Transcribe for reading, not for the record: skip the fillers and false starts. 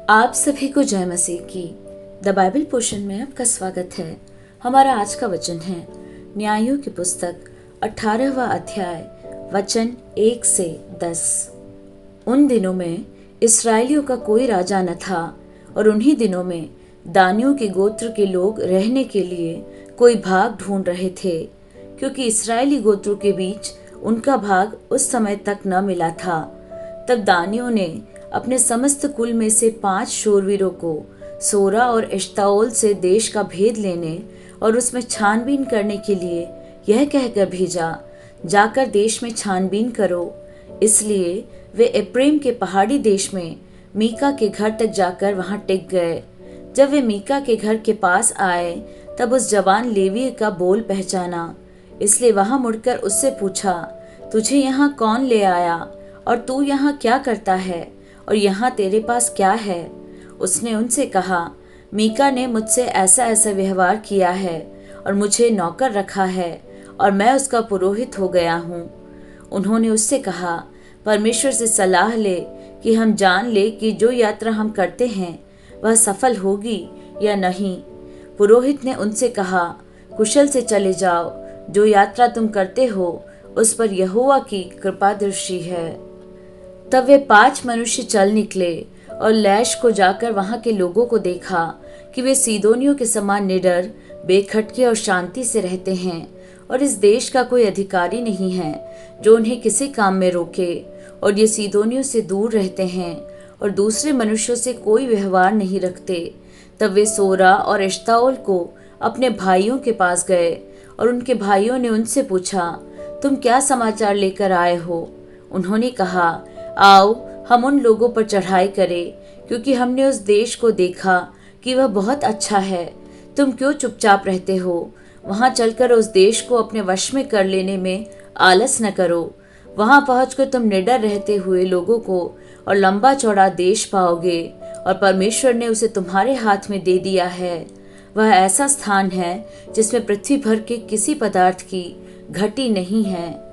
आप सभी को जय मसीह की। द बाइबल पोर्शन में आपका स्वागत है। हमारा आज का वचन है न्यायों की पुस्तक 18वां अध्याय वचन 1 से 10। उन दिनों में इस्राएलियों का कोई राजा न था और उन्हीं दिनों में दानियों के गोत्र के लोग रहने के लिए कोई भाग ढूंढ रहे थे, क्योंकि इस्राएली गोत्रों के बीच उनका भाग उस समय तक न मिला था। तब दानियों ने अपने समस्त कुल में से 5 शूरवीरों को सोरा और एश्ताओल से देश का भेद लेने और उसमें छानबीन करने के लिए यह कहकर भेजा, जाकर देश में छानबीन करो। इसलिए वे एप्रेम के पहाड़ी देश में मीका के घर तक जाकर वहां टिक गए। जब वे मीका के घर के पास आए तब उस जवान लेवी का बोल पहचाना, इसलिए वहां मुड़कर उससे पूछा, तुझे यहाँ कौन ले आया और तू यहाँ क्या करता है और यहाँ तेरे पास क्या है? उसने उनसे कहा, मीका ने मुझसे ऐसा ऐसा व्यवहार किया है और मुझे नौकर रखा है और मैं उसका पुरोहित हो गया हूँ। उन्होंने उससे कहा, परमेश्वर से सलाह ले कि हम जान ले कि जो यात्रा हम करते हैं वह सफल होगी या नहीं। पुरोहित ने उनसे कहा, कुशल से चले जाओ, जो यात्रा तुम करते हो उस पर यहोवा की कृपा दृष्टि है। तब वे 5 मनुष्य चल निकले और लैश को जाकर वहां के लोगों को देखा कि वे सीदोनियों के समान निडर, बेखटके और शांति से रहते हैं और इस देश का कोई अधिकारी नहीं है जो उन्हें किसी काम में रोके, और ये सीदोनियों से दूर रहते हैं और दूसरे मनुष्यों से कोई व्यवहार नहीं रखते। तब वे सोरा और एश्ताओल को अपने भाइयों के पास गए और उनके भाइयों ने उनसे पूछा, तुम क्या समाचार लेकर आए हो? उन्होंने कहा, आओ हम उन लोगों पर चढ़ाई करें, क्योंकि हमने उस देश को देखा कि वह बहुत अच्छा है। तुम क्यों चुपचाप रहते हो? वहां चलकर उस देश को अपने वश में कर लेने में आलस न करो। वहां पहुंचकर तुम निडर रहते हुए लोगों को और लंबा चौड़ा देश पाओगे, और परमेश्वर ने उसे तुम्हारे हाथ में दे दिया है। वह ऐसा स्थान है जिसमें पृथ्वी भर के किसी पदार्थ की घटी नहीं है।